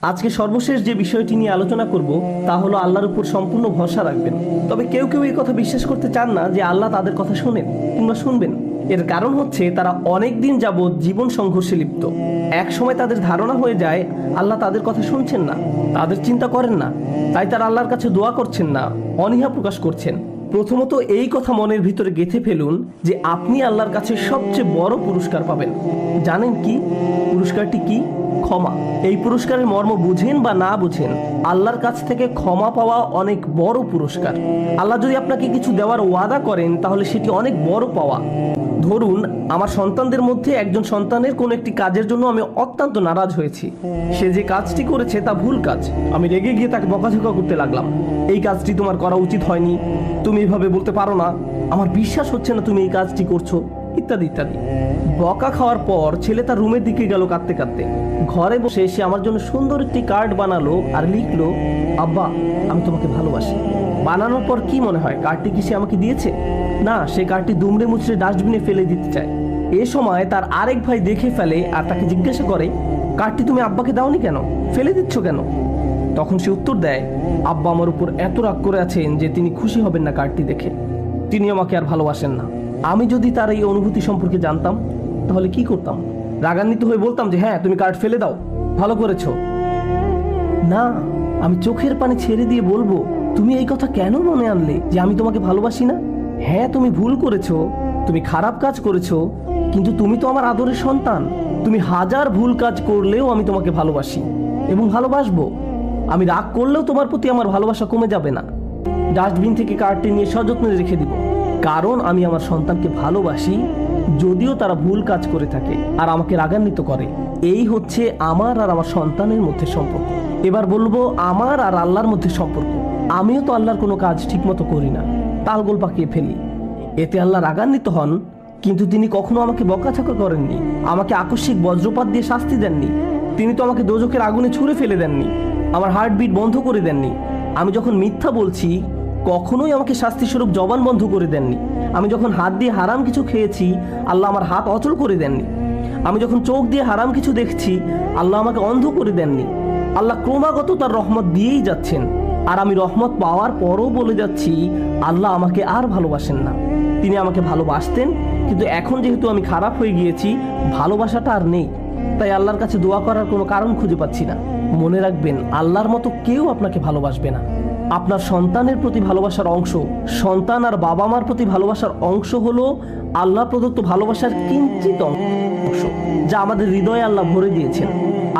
আজকে সর্বশেষ যে বিষয়টি নিয়ে আলোচনা করব তা হলো আল্লাহর উপর সম্পূর্ণ ভরসা রাখবেন। তবে কেউ কেউ এই কথা বিশ্বাস করতে চান না যে আল্লাহ তাদের কথা শোনেন কিংবা শুনবেন। এর কারণ হচ্ছে তারা অনেক দিন যাবৎ জীবন সংঘর্ষে লিপ্ত। এক সময় তাদের ধারণা হয়ে যায় আল্লাহ তাদের কথা শুনছেন না, তাদের চিন্তা করেন না, তাই তারা আল্লাহর কাছে দোয়া করছেন না, অনীহা প্রকাশ করছেন। প্রথমত এই কথা মনের ভিতরে গেঁথে ফেলুন যে আপনি আল্লাহর কাছে সবচেয়ে বড় পুরস্কার পাবেন। জানেন কি পুরস্কারটি কি? ক্ষমা। এই পুরস্কারের মর্ম বুঝেন বা না বুঝেন, আল্লাহর কাছ থেকে ক্ষমা পাওয়া অনেক বড় পুরস্কার। আল্লাহ যদি আপনাকে কিছু দেওয়ার ওয়াদা করেন তাহলে সেটি অনেক বড় পাওয়া। ধরুন আমার সন্তানদের মধ্যে একজন সন্তানের কোনো একটি কাজের জন্য আমি অত্যন্ত নারাজ হয়েছি। সে যে কাজটি করেছে তা ভুল কাজ। আমি রেগে গিয়ে তাকে বকাঝকা করতে লাগলাম, এই কাজটি তোমার করা উচিত হয়নি, তুমি এভাবে বলতে পারো না, আমার বিশ্বাস হচ্ছে না তুমি এই কাজটি করছো, ইত্যাদি ইত্যাদি। বকা খাওয়ার পর ছেলে তার রুমের দিকে গেল কাঁদতে কাঁদতে। ঘরে বসে সে আমার জন্য সুন্দর একটি কার্ড বানালো আর লিখলো, আব্বা আমি তোমাকে ভালোবাসি। বানানোর পর কি মনে হয় কার্ডটি কি সে আমাকে দিয়েছে? না, সে কার্ডটি দুমড়ে মুচড়ে ডাস্টবিনে ফেলে দিতে চায়। এ সময় তার আরেক ভাই দেখে ফেলে আর তাকে জিজ্ঞাসা করে, কার্ডটি তুমি আব্বাকে দাওনি কেন, ফেলে দিচ্ছ কেন? তখন সে উত্তর দেয়, আব্বা আমার উপর এত রাগ করে আছেন যে তিনি খুশি হবেন না কার্ডটি দেখে, তিনি আমাকে আর ভালোবাসেন না। আমি যদি তার এই অনুভূতি সম্পর্কে জানতাম তাহলে কি করতাম? রাগান্বিত হয়ে বলতাম যে হ্যাঁ তুমি কার্ড ফেলে দাও, ভালো করেছো? না, আমি চোখের পানি ছেড়ে দিয়ে বলবো, তুমি এই কথা কেন মনে আনলে যে আমি তোমাকে ভালোবাসি না? হ্যাঁ তুমি ভুল করেছো, তুমি খারাপ কাজ করেছো, কিন্তু তুমি তো আমার আদরের সন্তান। তুমি হাজার ভুল কাজ করলেও আমি তোমাকে ভালোবাসি এবং ভালোবাসবো। আমি রাগ করলেও তোমার প্রতি আমার ভালোবাসা কমে যাবে না। ডাস্টবিন থেকে কার্ডটি নিয়ে সযত্নে রেখে দিব, কারণ আমি আমার সন্তানকে ভালোবাসি যদিও তারা ভুল কাজ করে থাকে আর আমাকে রাগান্বিত করে। এই হচ্ছে আমার আর আমার সন্তানের মধ্যে সম্পর্ক। এবার বলবো আমার আর আল্লাহর মধ্যে সম্পর্ক। আমিও তো আল্লাহর কোনো কাজ ঠিকমতো করি না, তালগোল পাকিয়ে ফেলি, এতে আল্লাহ রাগান্বিত হন। কিন্তু তিনি কখনো আমাকে বকাঝকা করেননি, আমাকে আকস্মিক বজ্রপাত দিয়ে শাস্তি দেননি, তিনি তো আমাকে দোজখের আগুনে ছুঁড়ে ফেলে দেননি, আমার হার্টবিট বন্ধ করে দেননি। আমি যখন মিথ্যা বলছি কখনোই আমাকে শাস্তিস্বরূপ জবান বন্ধ করে দেননি। আমি যখন হাত দিয়ে হারাম কিছু খেয়েছি আল্লাহ আমার হাত অচল করে দেননি। আমি যখন চোখ দিয়ে হারাম কিছু দেখছি আল্লাহ আমাকে অন্ধ করে দেননি। আল্লাহ ক্রমাগত তার রহমত দিয়েই যাচ্ছেন, আর আমি রহমত পাওয়ার পরও বলে যাচ্ছি আল্লাহ আমাকে আর ভালোবাসেন না। তিনি আমাকে ভালোবাসতেন, কিন্তু এখন যেহেতু আমি খারাপ হয়ে গিয়েছি ভালোবাসাটা আর নেই, তাই আল্লাহর কাছে দোয়া করার কোনো কারণ খুঁজে পাচ্ছি না। মনে রাখবেন আল্লাহর মতো কেউ আপনাকে ভালোবাসবে না। আপনার সন্তানের প্রতি ভালোবাসার অংশ, সন্তান আর বাবা মার প্রতি ভালোবাসার অংশ হলো আল্লাহ প্রদত্ত ভালোবাসার কিঞ্চিত অংশ, যা আমাদের হৃদয়ে আল্লাহ ভরে দিয়েছেন।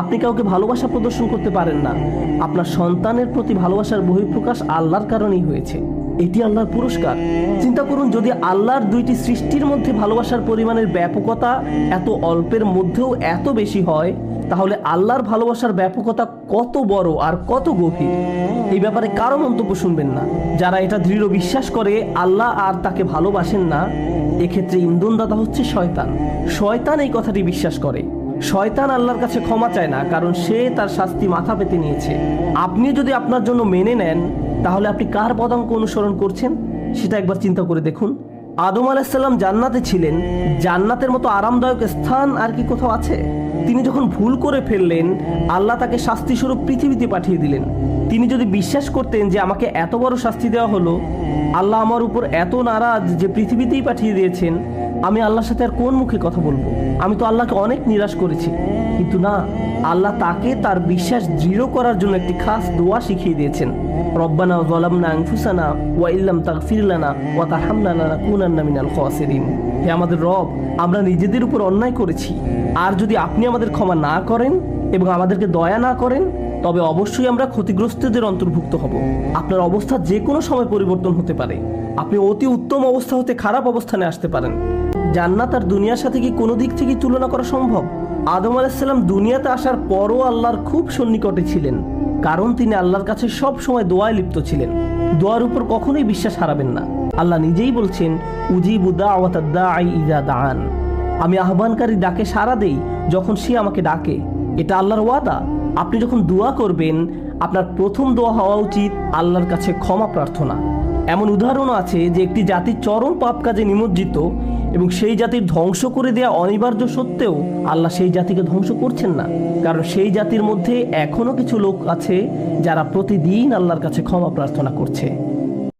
আপনি কাউকে ভালোবাসা প্রদর্শন করতে পারেন না, আপনার সন্তানের প্রতি ভালোবাসার বহিঃপ্রকাশ আল্লাহর কারণেই হয়েছে। এটি আল্লাহর পুরস্কার। চিন্তা করুন যদি আল্লাহর দুইটি সৃষ্টির মধ্যে ভালোবাসার পরিমাণের ব্যাপকতা এত অল্পের মধ্যেও এত বেশি হয়, তাহলে আল্লাহর ভালোবাসার ব্যাপকতা কত বড় আর কত গভীর। এই ব্যাপারে কারো মন্তব্য শুনবেন না। যারা এটা দৃঢ় বিশ্বাস করে আল্লাহ আর তাকে ভালোবাসেন না, এক্ষেত্রে ইন্ধনদাতা হচ্ছে শয়তান। শয়তান এই কথাটি বিশ্বাস করে। শয়তান আল্লাহর কাছে ক্ষমা চায় না, কারণ সে তার শাস্তি মাথা পেতে নিয়েছে। আপনিও যদি আপনার জন্য মেনে নেন তাহলে আপনি কার পদাঙ্ক অনুসরণ করছেন সেটা একবার চিন্তা করে দেখুন। আদম আলাইহিস সালাম জান্নাতে ছিলেন, জান্নাতের মতো আরামদায়ক স্থান আর কি কোথাও আছে? তিনি যখন ভুল করে ফেললেন আল্লাহ তাকে শাস্তিস্বরূপ পৃথিবীতে পাঠিয়ে দিলেন। তিনি যদি বিশ্বাস করতেন যে আমাকে এত বড় শাস্তি দেওয়া হলো, আল্লাহ আমার উপর এত নারাজ যে পৃথিবীতেই পাঠিয়ে দিয়েছেন, আমি আল্লাহর সাথে আর কোন মুখে কথা বলবো? আমি তো আল্লাহকে অনেক নিরাশ করেছি। কিন্তু না, আল্লাহ তাকে তার বিশ্বাস দৃঢ় করার জন্য একটি খাস দোয়া শিখিয়ে দিয়েছেন, রব্বানা যালামনা আনফুসানা ওয়া ইল্লাম তাগফির লানা ওয়া তারহামনা লানাকুনান্না মিনাল খাসিরিন। হে আমাদের রব, আমরা নিজেদের উপর অন্যায় করেছি, আর যদি আপনি আমাদের ক্ষমা না করেন এবং আমাদেরকে দয়া না করেন তবে অবশ্যই আমরা ক্ষতিগ্রস্তদের অন্তর্ভুক্ত হব। আপনার অবস্থা যে কোনো সময় পরিবর্তন হতে পারে, আপনি অতি উত্তম অবস্থা হতে খারাপ অবস্থানে আসতে পারেন। জান্নাত আর দুনিয়ার সাথে কি কোনো দিক থেকে তুলনা করা সম্ভব? আদম আলাইহিস সালাম দুনিয়াতে আসার পরও আল্লাহর খুব সন্নিকটে ছিলেন, কারণ তিনি আল্লাহর কাছে সব সময় দোয়ায় লিপ্ত ছিলেন। দোয়ার উপর কখনোই বিশ্বাস হারাবেন না। আল্লাহ নিজেই বলছেন, উজিবু দাওয়াতাদ দাঈ ইযা দাআন। আমি আহ্বানকারী ডাকে সাড়া দেই যখন সে আমাকে ডাকে। এটা আল্লাহর ওয়াদা। আপনি যখন দোয়া করবেন আপনার প্রথম দোয়া হওয়া উচিত আল্লাহর কাছে ক্ষমা প্রার্থনা। এমন উদাহরণও আছে যে একটি জাতি চরম পাপ কাজে নিমজ্জিত, এবং সেই জাতির ধ্বংস করে দেওয়া অনিবার্য সত্ত্বেও আল্লাহ সেই জাতিকে ধ্বংস করছেন না, কারণ সেই জাতির মধ্যে এখনো কিছু লোক আছে যারা প্রতিদিন আল্লাহর কাছে ক্ষমা প্রার্থনা করছে।